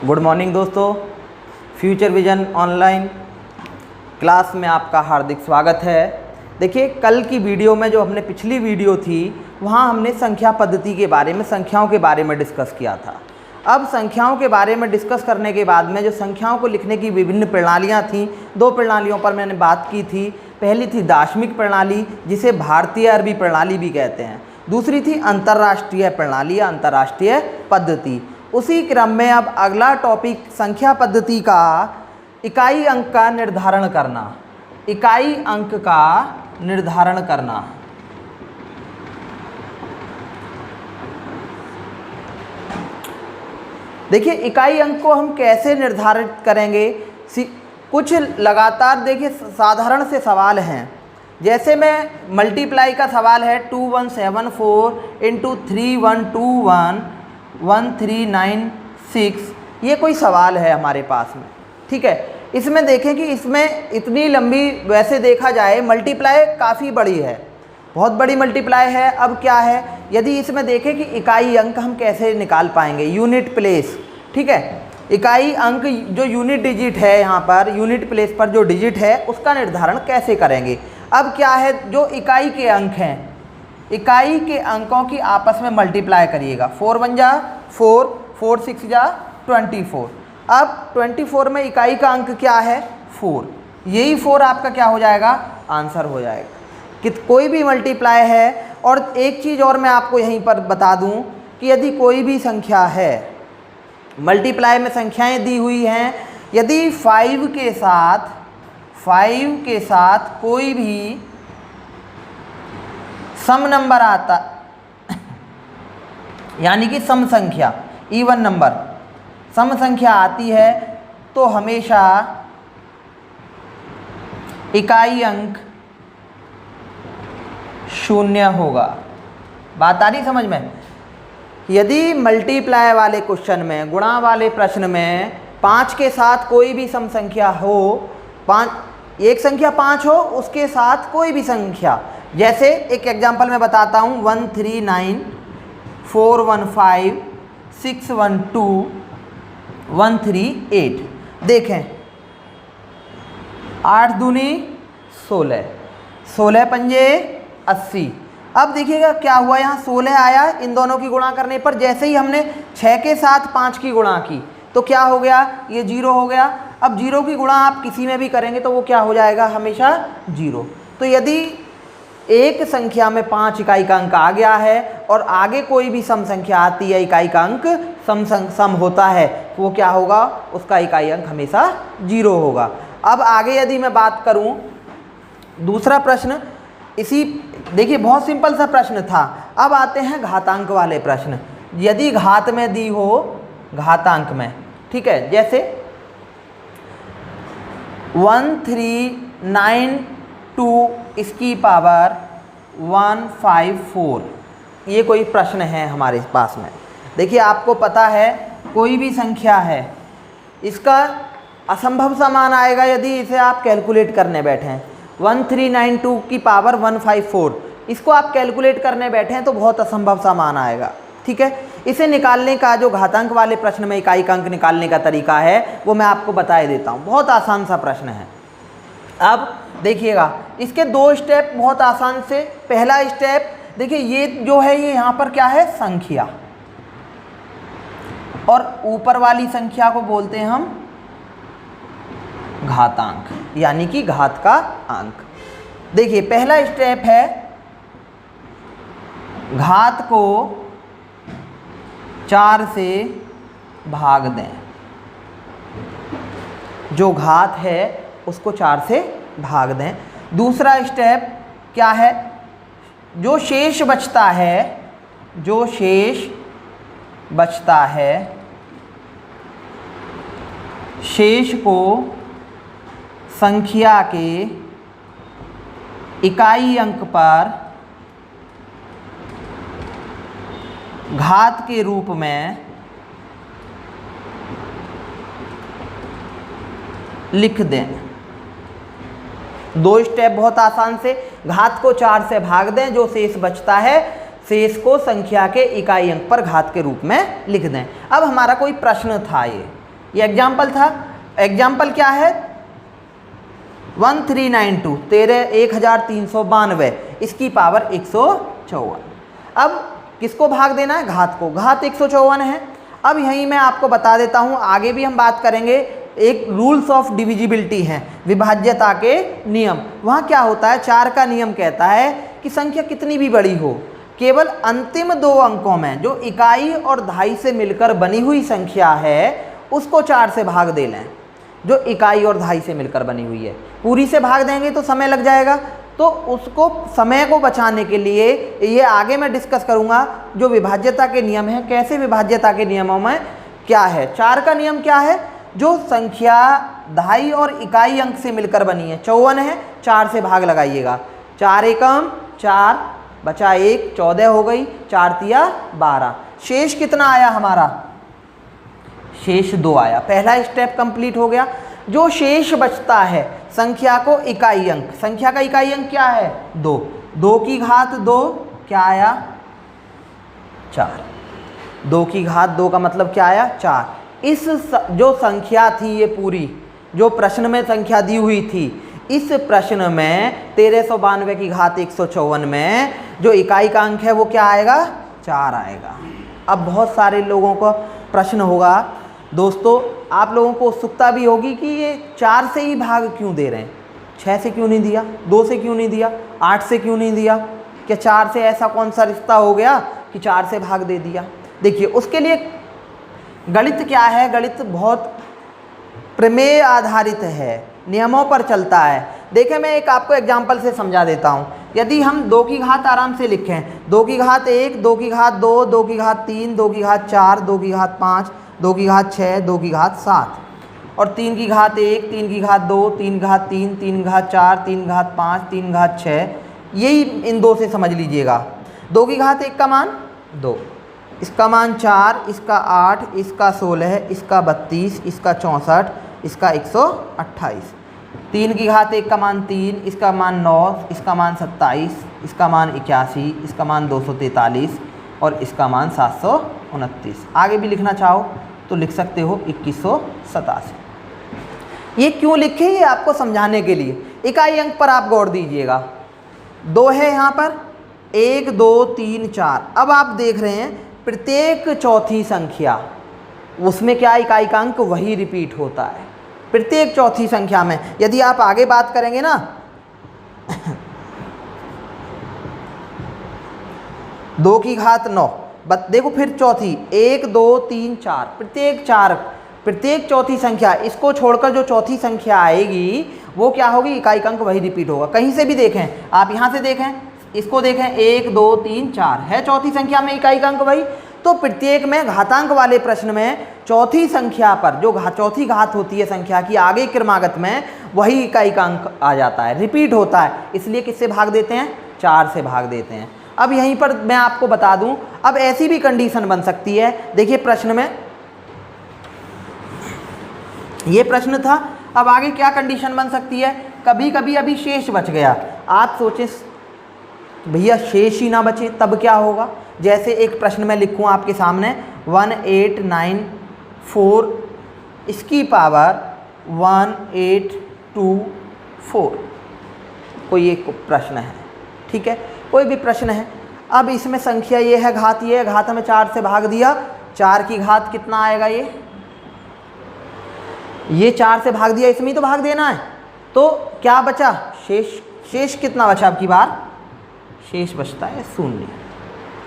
Good morning दोस्तों, future vision online class में आपका हार्दिक स्वागत है। देखिए, कल की वीडियो में जो हमने पिछली वीडियो थी वहाँ हमने संख्या पद्धति के बारे में, संख्याओं के बारे में डिस्कस किया था। अब संख्याओं के बारे में डिस्कस करने के बाद में जो संख्याओं को लिखने की विभिन्न प्रणालियाँ थीं, दो प्रणालियों पर मैंने बात की थी। पहली थी दार्शनिक प्रणाली, जिसे भारतीय अरबी प्रणाली भी कहते हैं। दूसरी थी अंतर्राष्ट्रीय प्रणाली या अंतर्राष्ट्रीय पद्धति। उसी क्रम में अब अगला टॉपिक संख्या पद्धति का इकाई अंक का निर्धारण करना। इकाई अंक का निर्धारण करना। देखिए, इकाई अंक को हम कैसे निर्धारित करेंगे, कुछ लगातार देखिए साधारण से सवाल हैं। जैसे मैं मल्टीप्लाई का सवाल है 2174 इंटू 3121 1396, ये कोई सवाल है हमारे पास में, ठीक है। इसमें देखें कि इसमें इतनी लंबी, वैसे देखा जाए मल्टीप्लाई काफ़ी बड़ी है, बहुत बड़ी मल्टीप्लाई है। अब क्या है, यदि इसमें देखें कि इकाई अंक हम कैसे निकाल पाएंगे, यूनिट प्लेस, ठीक है। इकाई अंक जो यूनिट डिजिट है, यहाँ पर यूनिट प्लेस पर जो डिजिट है उसका निर्धारण कैसे करेंगे। अब क्या है, जो इकाई के अंक हैं, इकाई के अंकों की आपस में मल्टीप्लाई करिएगा। 4 1 जा 4, 4 6 जा 24। अब 24 में इकाई का अंक क्या है, 4। यही 4 आपका क्या हो जाएगा, आंसर हो जाएगा कि कोई भी मल्टीप्लाई है। और एक चीज़ और मैं आपको यहीं पर बता दूं कि यदि कोई भी संख्या है, मल्टीप्लाई में संख्याएं दी हुई हैं, यदि 5 के साथ कोई भी सम नंबर आता यानी कि सम संख्या, इवन नंबर, सम संख्या आती है तो हमेशा इकाई अंक 0 होगा। बात आ रही समझ में। यदि मल्टीप्लाई वाले क्वेश्चन में, गुणा वाले प्रश्न में 5 के साथ कोई भी सम संख्या हो, 5 एक संख्या 5 हो, उसके साथ कोई भी संख्या, जैसे एक एग्जांपल मैं बताता हूँ 139 415 612 138। देखें 8 दूनी 16, 16 पंजे 80। अब देखिएगा क्या हुआ, यहाँ 16 आया इन दोनों की गुणा करने पर। जैसे ही हमने 6 के साथ 5 की गुणा की तो क्या हो गया, ये 0 हो गया। अब 0 की गुणा आप किसी में भी करेंगे तो वो क्या हो जाएगा, हमेशा 0। तो यदि एक संख्या में 5 इकाई का अंक आ गया है और आगे कोई भी सम संख्या आती है, इकाई का अंक सम होता है, वो क्या होगा, उसका इकाई अंक हमेशा 0 होगा। अब आगे यदि मैं बात करूं, दूसरा प्रश्न, इसी देखिए बहुत सिंपल सा प्रश्न था। अब आते हैं घातांक वाले प्रश्न। यदि घात में दी हो, घातांक में, ठीक है, जैसे 1392 इसकी पावर 154, ये कोई प्रश्न है हमारे पास में। देखिए आपको पता है कोई भी संख्या है, इसका असंभव सा मान आएगा यदि इसे आप कैलकुलेट करने बैठें। 1392 की पावर 154, इसको आप कैलकुलेट करने बैठें तो बहुत असंभव सा मान आएगा, ठीक है। इसे निकालने का जो घातांक वाले प्रश्न में इकाई का अंक निकालने का तरीका है वो मैं आपको बता देता हूँ। बहुत आसान सा प्रश्न है। अब देखिएगा, इसके 2 स्टेप बहुत आसान से। पहला स्टेप देखिए, ये जो है ये यहाँ पर क्या है, संख्या, और ऊपर वाली संख्या को बोलते हैं हम घातांक, यानी कि घात का अंक। देखिए पहला स्टेप है, घात को 4 से भाग दें। जो घात है उसको 4 से भाग दें। दूसरा स्टेप क्या है, जो शेष बचता है, जो शेष बचता है, शेष को संख्या के इकाई अंक पर घात के रूप में लिख दें। 2 स्टेप बहुत आसान से, घात को 4 से भाग दें, जो शेष बचता है शेष को संख्या के इकाई अंक पर घात के रूप में लिख दें। अब हमारा कोई प्रश्न था ये, ये एग्जाम्पल था। एग्जाम्पल क्या है? 1392 1392, इसकी पावर 154। अब किसको भाग देना है? घात को। घात 154 है। अब यहीं मैं आपको बता देता हूँ, आगे भी हम बात करेंगे, एक रूल्स ऑफ डिविजिबिलिटी है, विभाज्यता के नियम। वहाँ क्या होता है, 4 का नियम कहता है कि संख्या कितनी भी बड़ी हो, केवल अंतिम 2 अंकों में जो इकाई और दहाई से मिलकर बनी हुई संख्या है उसको 4 से भाग दे लें। जो इकाई और दहाई से मिलकर बनी हुई है, पूरी से भाग देंगे तो समय लग जाएगा, तो उसको समय को बचाने के लिए ये आगे मैं डिस्कस करूँगा जो विभाज्यता के नियम हैं, कैसे विभाज्यता के नियमों में क्या है। 4 का नियम क्या है? जो संख्या दहाई और इकाई अंक से मिलकर बनी है, 54 है, 4 से भाग लगाइएगा। 4 एकम 4, बचा 1, 14 हो गई, 4 तिया 12। शेष कितना आया हमारा? शेष 2 आया। पहला स्टेप कंप्लीट हो गया। जो शेष बचता है संख्या को इकाई अंक, संख्या का इकाई अंक क्या है? 2। 2 की घात 2 क्या आया? 4। 2 की घात 2 का मतलब क्या आया? 4। इस जो संख्या थी, ये पूरी जो प्रश्न में संख्या दी हुई थी, इस प्रश्न में 1392 की घात 154 में जो इकाई का अंक है वो क्या आएगा? 4 आएगा। अब बहुत सारे लोगों को प्रश्न होगा, दोस्तों आप लोगों को उत्सुकता भी होगी कि ये 4 से ही भाग क्यों दे रहे हैं, 6 से क्यों नहीं दिया, 2 से क्यों नहीं दिया, 8 से क्यों नहीं दिया? क्या 4 से ऐसा कौन सा रिश्ता हो गया कि 4 से भाग दे दिया? देखिए, उसके लिए गणित क्या है, गणित बहुत प्रमेय आधारित है, नियमों पर चलता है। देखिए, मैं एक आपको एग्जाम्पल से समझा देता हूँ। यदि हम 2 की घात आराम से लिखें, 2 की घात 1, 2 की घात 2, 2 की घात 3, 2 की घात 4, 2 की घात 5, 2 की घात 6, 2 की घात 7, और 3 की घात 1, 3 की घात 2, 3 की घात 3, 3 की घात 4, 3 की घात 5, 3 की घात 6, यही इन 2 से समझ लीजिएगा। 2 की घात 1 का मान 2, इसका मान 4, इसका 8, इसका 16, इसका 32, इसका 64, इसका 128। 3 की घात 1 का मान 3, इसका मान 9, इसका मान 27, इसका मान 81, इसका मान 243 और इसका मान 729। आगे भी लिखना चाहो तो लिख सकते हो 2187। ये क्यों लिखे, ये आपको समझाने के लिए। इकाई अंक पर आप गौर दीजिएगा, 2 है यहाँ पर, 1 2 3 4। अब आप देख रहे हैं प्रत्येक चौथी संख्या, उसमें क्या इकाई का अंक वही रिपीट होता है प्रत्येक चौथी संख्या में। यदि आप आगे बात करेंगे ना 2 की घात 9, देखो फिर चौथी 1 2 3 4, प्रत्येक चौथी संख्या, इसको छोड़कर जो चौथी संख्या आएगी वो क्या होगी, इकाई का अंक वही रिपीट होगा। कहीं से भी देखें, आप यहाँ से देखें, इसको देखें, 1 2 3 4 है चौथी संख्या में इकाई का अंक वही। तो प्रत्येक में घातांक वाले प्रश्न में चौथी संख्या पर जो चौथी घात होती है संख्या की, आगे क्रमागत में वही इकाई का अंक आ जाता है, रिपीट होता है। इसलिए किससे भाग देते हैं? 4 से भाग देते हैं। अब यहीं पर मैं आपको बता दूं, अब ऐसी भी कंडीशन बन सकती है। देखिए प्रश्न में ये प्रश्न था, अब आगे क्या कंडीशन बन सकती है? कभी कभी अभी शेष बच गया, आप सोचें भैया शेष ही ना बचे तब क्या होगा। जैसे एक प्रश्न मैं लिखूँ आपके सामने 1894, इसकी पावर 1824, कोई एक प्रश्न है, ठीक है, कोई भी प्रश्न है। अब इसमें संख्या ये है, घात ये है, घात हमें 4 से भाग दिया, 4 की घात कितना आएगा, ये 4 से भाग दिया, इसमें ही तो भाग देना है। तो क्या बचा? शेष कितना बचा? अब की बार शेष बचता है 0।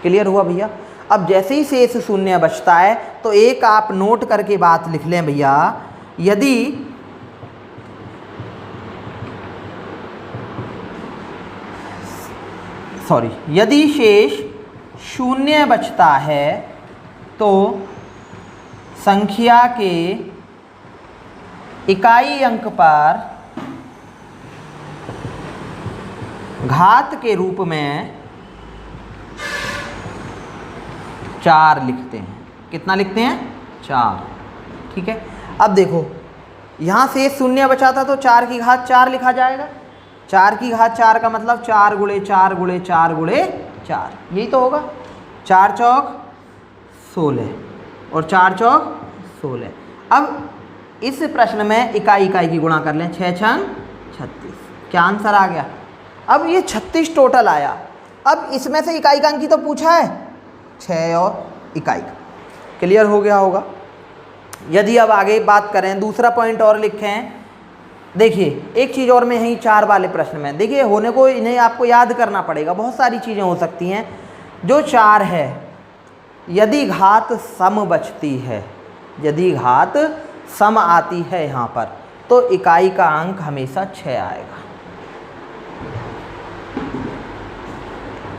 क्लियर हुआ भैया? अब जैसे ही शेष 0 बचता है तो एक आप नोट करके बात लिख लें भैया, यदि शेष 0 बचता है तो संख्या के इकाई अंक पर घात के रूप में 4 लिखते हैं। कितना लिखते हैं? 4। ठीक है, अब देखो यहाँ से 0 बचा था तो 4 की घात 4 लिखा जाएगा। 4 की घात 4 का मतलब 4 गुणे 4 गुणे 4 गुणे 4, यही तो होगा। 4 चौक 16 और 4 चौक 16। अब इस प्रश्न में इकाई इकाई की गुणा कर लें, 6 छंग 36, क्या आंसर आ गया। अब ये 36 टोटल आया। अब इसमें से इकाई का अंक की तो पूछा है, 6 और इकाई का। क्लियर हो गया होगा। यदि अब आगे बात करें, दूसरा पॉइंट और लिखें। देखिए एक चीज़ और में यहीं 4 वाले प्रश्न में देखिए होने को, इन्हें आपको याद करना पड़ेगा, बहुत सारी चीज़ें हो सकती हैं। जो 4 है, यदि घात सम बचती है, यदि घात सम आती है यहाँ पर, तो इकाई का अंक हमेशा 6 आएगा।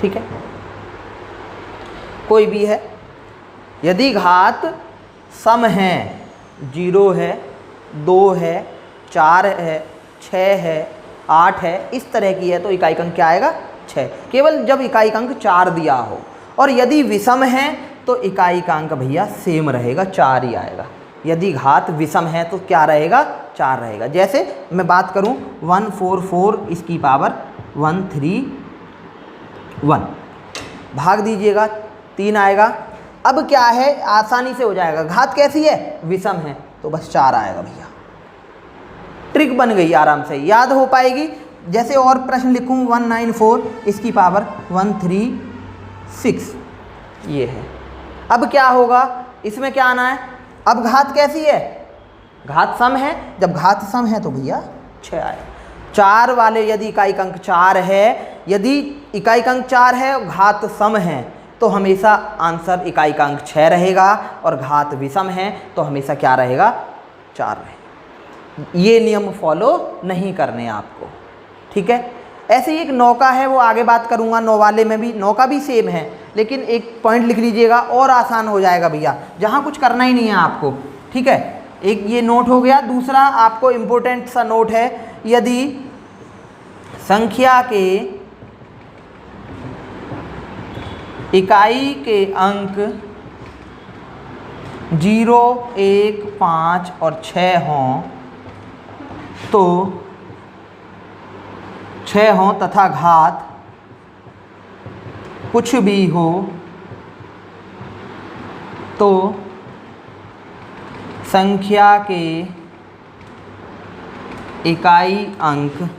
ठीक है, कोई भी है, यदि घात सम है, 0 है, 2 है, 4 है, 6 है, 8 है, इस तरह की है, तो इकाई का अंक क्या आएगा, 6। केवल जब इकाई का अंक 4 दिया हो। और यदि विषम है तो इकाई का अंक भैया सेम रहेगा, 4 ही आएगा। यदि घात विषम है तो क्या रहेगा, 4 रहेगा। जैसे मैं बात करूं 144 इसकी पावर 131, भाग दीजिएगा 3 आएगा। अब क्या है, आसानी से हो जाएगा, घात कैसी है, विषम है, तो बस 4 आएगा भैया। ट्रिक बन गई, आराम से याद हो पाएगी। जैसे और प्रश्न लिखूं 194 इसकी पावर 136, ये है। अब क्या होगा, इसमें क्या आना है, अब घात कैसी है, घात सम है, जब घात सम है तो भैया 6 आए। 4 वाले यदि इकाई का अंक 4 है, यदि इकाई का अंक 4 है और घात सम है, तो हमेशा आंसर इकाई का अंक 6 रहेगा, और घात विषम है तो हमेशा क्या रहेगा, 4 रहेगा। ये नियम फॉलो नहीं करने आपको। ठीक है, ऐसे ही एक 9 का है, वो आगे बात करूंगा। 9 वाले में भी 9 का भी सेम है, लेकिन एक पॉइंट लिख लीजिएगा और आसान हो जाएगा भैया, जहाँ कुछ करना ही नहीं है आपको। ठीक है, एक ये नोट हो गया। दूसरा आपको इम्पोर्टेंट सा नोट है, यदि संख्या के इकाई के अंक 0, 1, 5 और 6 हों, तो 6 हों तथा घात कुछ भी हो, तो संख्या के इकाई अंक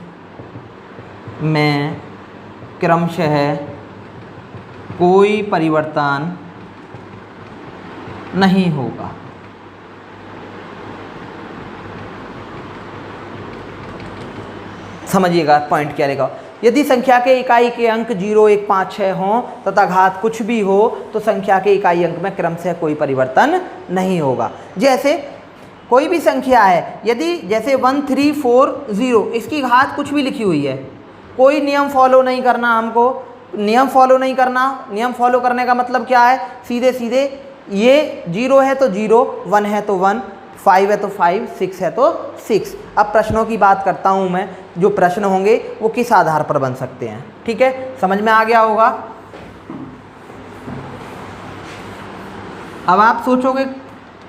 में क्रमशः कोई परिवर्तन नहीं होगा। समझिएगा पॉइंट क्या रहेगा। यदि संख्या के इकाई के अंक 0, 1, 5, 6 हों तथा घात कुछ भी हो, तो संख्या के इकाई अंक में क्रमशः कोई परिवर्तन नहीं होगा। जैसे कोई भी संख्या है, यदि जैसे 1340, इसकी घात कुछ भी लिखी हुई है, कोई नियम फॉलो नहीं करना हमको, नियम फॉलो नहीं करना। नियम फॉलो करने का मतलब क्या है, सीधे सीधे ये 0 है तो 0, 1 है तो 1, 5 है तो 5, 6 है तो 6। अब प्रश्नों की बात करता हूँ मैं, जो प्रश्न होंगे वो किस आधार पर बन सकते हैं। ठीक है, समझ में आ गया होगा। अब आप सोचोगे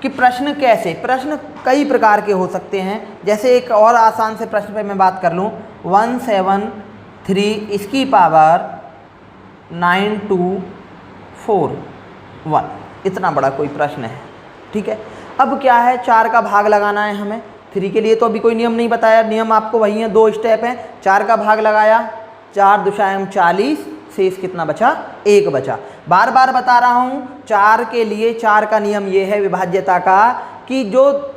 कि प्रश्न कैसे, प्रश्न कई प्रकार के हो सकते हैं। जैसे एक और आसान से प्रश्न पे मैं बात कर लूँ, 173 इसकी पावर 9241, इतना बड़ा कोई प्रश्न है। ठीक है, अब क्या है, 4 का भाग लगाना है हमें। 3 के लिए तो अभी कोई नियम नहीं बताया, नियम आपको वही है, 2 स्टेप हैं। 4 का भाग लगाया, 4 दुशायम 40, शेष कितना बचा, 1 बचा। बार बार बता रहा हूँ, 4 के लिए 4 का नियम ये है विभाज्यता का, कि जो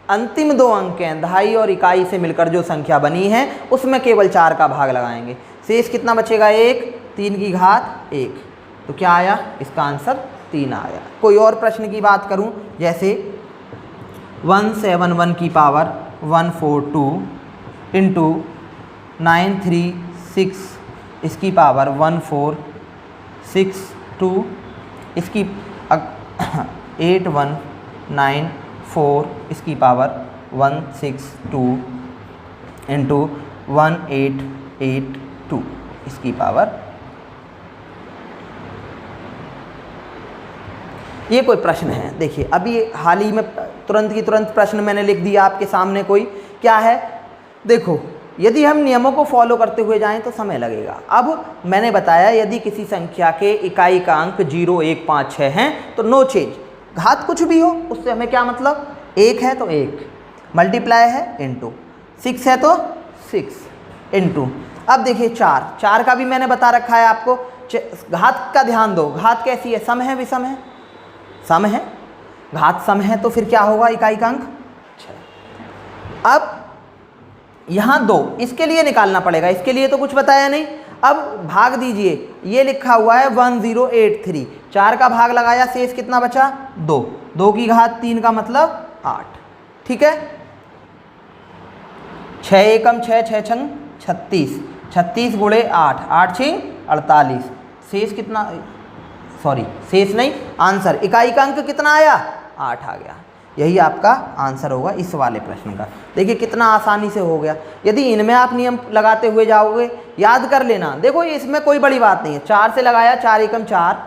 अंतिम 2 अंक हैं, दहाई और इकाई से मिलकर जो संख्या बनी है, उसमें केवल 4 का भाग लगाएंगे। शेष कितना बचेगा, 1, 3 की घात 1, तो क्या आया, इसका आंसर 3 आया। कोई और प्रश्न की बात करूं, जैसे 171 की पावर 142 इंटू 936 इसकी पावर 1462 इसकी 8194 इसकी पावर 162 इंटू 1882 इसकी पावर। ये कोई प्रश्न है, देखिए अभी हाल ही में तुरंत की तुरंत प्रश्न मैंने लिख दिया आपके सामने। कोई क्या है, देखो यदि हम नियमों को फॉलो करते हुए जाएं तो समय लगेगा। अब मैंने बताया यदि किसी संख्या के इकाई का अंक 0, 1, 5, 6 हैं तो नो चेंज, घात कुछ भी हो उससे हमें क्या मतलब, 1 है तो 1, मल्टीप्लाई है इंटू, 6 है तो 6 इंटू। अब देखिए 4 का भी मैंने बता रखा है आपको। घात का ध्यान दो, घात कैसी है, सम है विषम है, सम है, घात सम है तो फिर क्या होगा, इकाई का अंक 6। अब यहाँ 2 इसके लिए निकालना पड़ेगा, इसके लिए तो कुछ बताया नहीं। अब भाग दीजिए, ये लिखा हुआ है 1083, 4 का भाग लगाया, शेष कितना बचा 2, 2 की घात 3 का मतलब 8, ठीक है। 6 एकम 6, 6 छंग 36, 36 गुणे 8, 8 छिंग 48, शेष कितना, सॉरी शेष नहीं, आंसर इकाई का अंक कितना आया, 8 आ गया। यही आपका आंसर होगा इस वाले प्रश्न का। देखिए कितना आसानी से हो गया। यदि इनमें आप नियम लगाते हुए जाओगे, याद कर लेना, देखो इसमें कोई बड़ी बात नहीं है। 4 से लगाया, 4 एकम 4,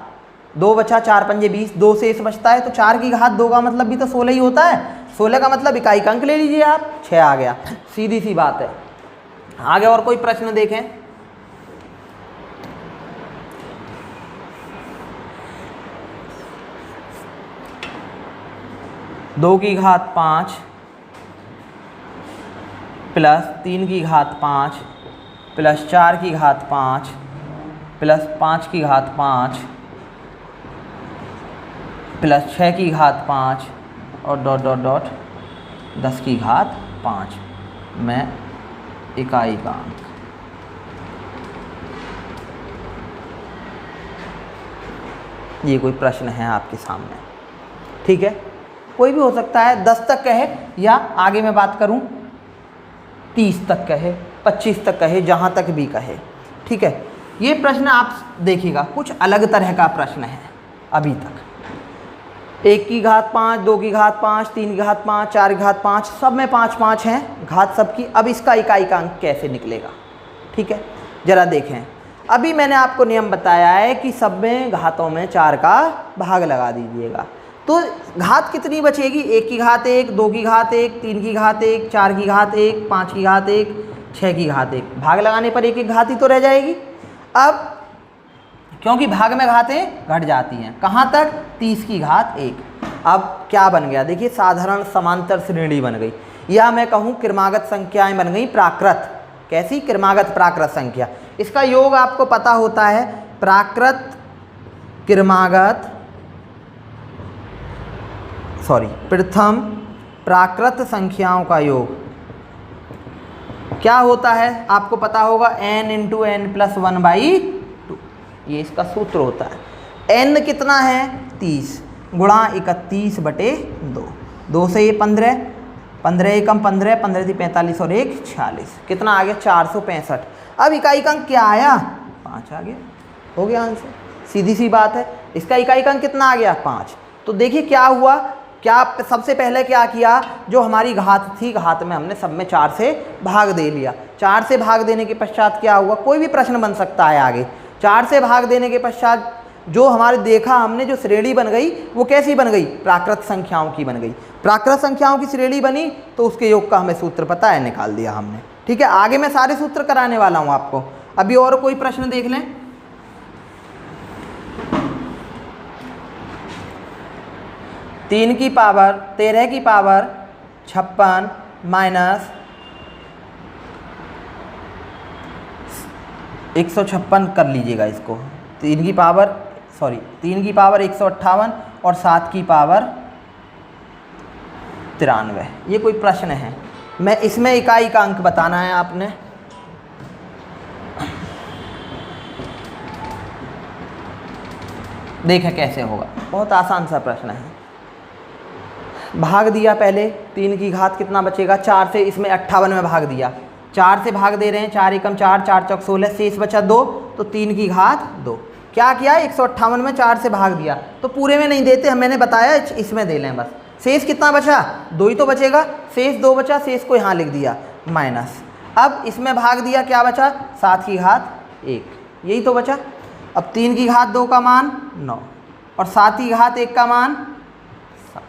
2 बचा, 4 पंजे 20, 2 शेष बचता है तो 4 की घात 2 का मतलब भी तो 16 ही होता है। 16 का मतलब इकाई का अंक ले लीजिए आप, 6 आ गया, सीधी सी बात है। आगे और कोई प्रश्न देखें। दो की घात 5 प्लस 3 की घात 5 प्लस 4 की घात 5 प्लस 5 की घात 5 प्लस 6 की घात 5 और डॉट डॉट डॉट 10 की घात 5 में इकाई का अंक। ये कोई प्रश्न है आपके सामने, ठीक है। कोई भी हो सकता है, 10 तक कहे या आगे मैं बात करूं 30 तक कहे, 25 तक कहे, जहां तक भी कहे, ठीक है। ये प्रश्न आप देखिएगा कुछ अलग तरह का प्रश्न है। अभी तक 1 की घात 5, 2 की घात 5, 3 की घात 5, 4 की घात 5, सब में 5 5 हैं घात सबकी। अब इसका इकाई का अंक कैसे निकलेगा, ठीक है, ज़रा देखें। अभी मैंने आपको नियम बताया है कि सब में घातों में 4 का भाग लगा दीजिएगा, तो घात कितनी बचेगी, 1 की घात 1, 2 की घात 1, 3 की घात 1, 4 की घात 1, 5 की घात 1, 6 की घात 1। भाग लगाने पर एक एक घात ही तो रह जाएगी। अब क्योंकि भाग में घातें घट जाती हैं, कहाँ तक, 30 की घात 1। अब क्या बन गया, देखिए साधारण समांतर श्रेणी बन गई, या मैं कहूँ क्रमागत संख्याएं बन गई प्राकृत। कैसी, क्रमागत प्राकृत संख्या। इसका योग आपको पता होता है, प्राकृत क्रमागत प्रथम प्राकृत संख्याओं का योग क्या होता है आपको पता होगा, n इंटू एन प्लस 1/2। ये इसका सूत्र होता है। n कितना है, 30 गुणा 31/2, 2 से ये 15, 15 एकम 15, 15 थी 45 और 1 46, कितना आ गया 465। अब इकाई का अंक क्या आया, 5 आ गया, हो गया आंसर, सीधी सी बात है। इसका इकाई का अंक कितना आ गया, 5। तो देखिए क्या हुआ, क्या सबसे पहले क्या किया, जो हमारी घात थी, घात में हमने सब में 4 से भाग दे लिया। 4 से भाग देने के पश्चात क्या हुआ, कोई भी प्रश्न बन सकता है आगे। 4 से भाग देने के पश्चात जो हमारे देखा हमने, जो श्रेणी बन गई वो कैसी बन गई, प्राकृत संख्याओं की बन गई। प्राकृत संख्याओं की श्रेणी बनी तो उसके योग का हमें सूत्र पता है, निकाल दिया हमने, ठीक है। आगे मैं सारे सूत्र कराने वाला हूँ आपको। अभी और कोई प्रश्न देख लें। 3 की पावर 13 की पावर 56 माइनस 156 कर लीजिएगा इसको। 3 की पावर 158 और 7 की पावर 93। ये कोई प्रश्न है, मैं इसमें इकाई का अंक बताना है आपने। देखें कैसे होगा, बहुत आसान सा प्रश्न है। भाग दिया पहले, 3 की घात कितना बचेगा, 4 से इसमें 58 में भाग दिया, 4 से भाग दे रहे हैं, 4 एकम 4, 4 चौक 16, शेष बचा 2, तो 3 की घात 2। क्या किया, 158 में 4 से भाग दिया, तो पूरे में नहीं देते, मैंने बताया इसमें दे लें बस। शेष कितना बचा, 2 ही तो बचेगा, शेष 2 बचा, शेष को यहाँ लिख दिया माइनस। अब इसमें भाग दिया, क्या बचा, 7 की घात 1, यही तो बचा। अब 3 की घात 2 का मान 9 और 7 की घात 1 का मान 7,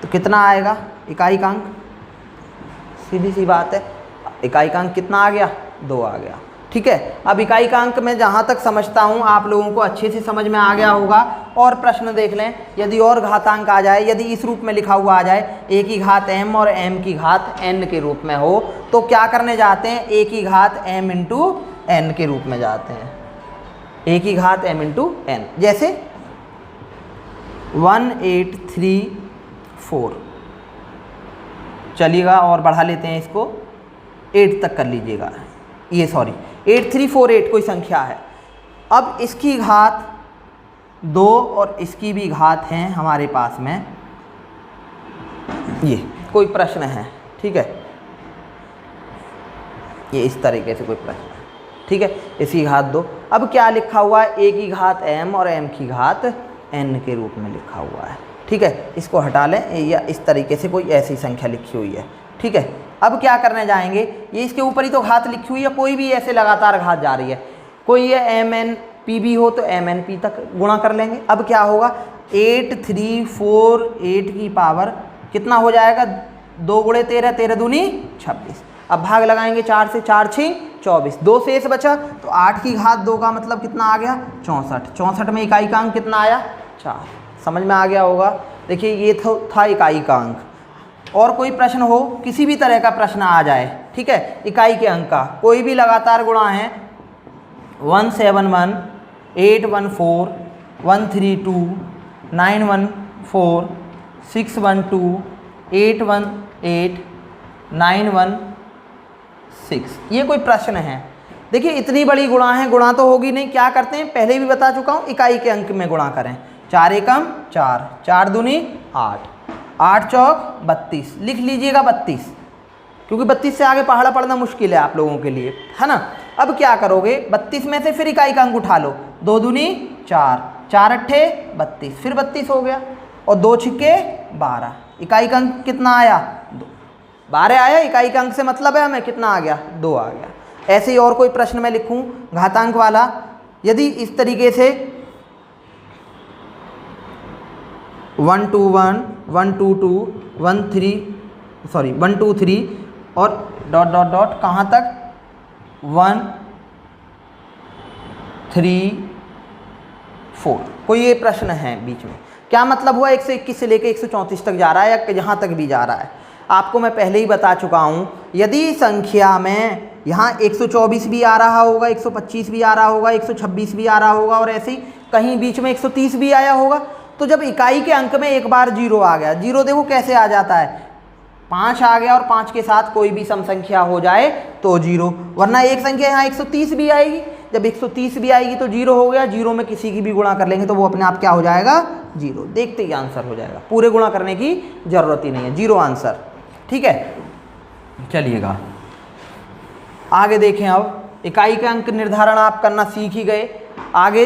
तो कितना आएगा इकाई का अंक, सीधी सी बात है। इकाई का अंक कितना आ गया, 2 आ गया, ठीक है। अब इकाई का अंक मैं जहाँ तक समझता हूँ आप लोगों को अच्छे से समझ में आ गया होगा। और प्रश्न देख लें, यदि और घातांक आ जाए, यदि इस रूप में लिखा हुआ आ जाए a की घात m और m की घात n के रूप में हो, तो क्या करने जाते हैं, a की घात m इंटू n के रूप में जाते हैं, a की घात m इंटू n। जैसे 1834, चलिएगा और बढ़ा लेते हैं इसको, 8 तक कर लीजिएगा, ये सॉरी 8348 कोई संख्या है। अब इसकी घात 2 और इसकी भी घात है हमारे पास में, ये कोई प्रश्न है, ठीक है, ये इस तरीके से कोई प्रश्न है, ठीक है, इसकी घात 2। अब क्या लिखा हुआ है, a की घात m और m की घात n के रूप में लिखा हुआ है, ठीक है। इसको हटा लें, या इस तरीके से कोई ऐसी संख्या लिखी हुई है, ठीक है। अब क्या करने जाएंगे, ये इसके ऊपर ही तो घात लिखी हुई है, कोई भी ऐसे लगातार घात जा रही है, कोई ये mn p हो तो mn p तक गुणा कर लेंगे। अब क्या होगा, 8348 की पावर कितना हो जाएगा, 2 गुणे 13, 13 दूनी 26। अब भाग लगाएंगे 4 से, 4 6 24, 2 शेष बचा, तो 8 की घात 2 का मतलब कितना आ गया, 64। 64 में इकाई का अंक कितना आया, 4। समझ में आ गया होगा। देखिए ये था इकाई का अंक। और कोई प्रश्न हो, किसी भी तरह का प्रश्न आ जाए, ठीक है, इकाई के अंक का कोई भी लगातार गुणा है, 171 814 132 914 612 818 916, ये कोई प्रश्न है। देखिए इतनी बड़ी गुणा है, गुणा तो होगी नहीं, क्या करते हैं, पहले भी बता चुका हूँ, इकाई के अंक में गुणा करें। 4 एकम 4, 4 दूनी 8, 8 चौक 32, लिख लीजिएगा 32, क्योंकि 32 से आगे पहाड़ा पढ़ना मुश्किल है आप लोगों के लिए, है ना। अब क्या करोगे, 32 में से फिर इकाई का अंक उठा लो, 2 दूनी 4, 4 अट्ठे 32, फिर 32 हो गया, और 2 छिक्के 12, इकाई का अंक कितना आया, 2, 12 आया। इकाई का अंक से मतलब है हमें कितना आ गया, 2 आ गया। ऐसे ही और कोई प्रश्न मैं लिखूं घातांक वाला, यदि इस तरीके से 121 122 123 और डॉट डॉट डॉट कहाँ तक 1 3 4, कोई ये प्रश्न है बीच में, क्या मतलब हुआ, 121 से लेकर 134 तक जा रहा है, या जहाँ तक भी जा रहा है। आपको मैं पहले ही बता चुका हूँ, यदि संख्या में यहाँ 124 भी आ रहा होगा, 125 भी आ रहा होगा, 126 भी आ रहा होगा, और ऐसे ही कहीं बीच में 130 भी आया होगा, तो जब इकाई के अंक में एक बार 0 आ गया, 0 देखो कैसे आ जाता है, 5 आ गया और 5 के साथ कोई भी सम संख्या हो जाए तो 0, वरना एक संख्या यहाँ 130 भी आएगी, जब 130 भी आएगी तो 0 हो गया, 0 में किसी की भी गुणा कर लेंगे तो वो अपने आप क्या हो जाएगा, 0, देखते ही आंसर हो जाएगा, पूरे गुणा करने की ज़रूरत ही नहीं है, 0 आंसर, ठीक है। चलिएगा आगे देखें, अब इकाई के अंक निर्धारण आप करना सीख ही गए, आगे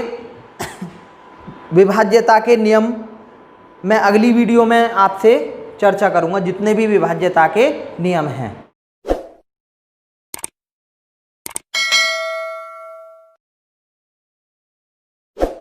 विभाज्यता के नियम मैं अगली वीडियो में आपसे चर्चा करूंगा, जितने भी विभाज्यता के नियम हैं।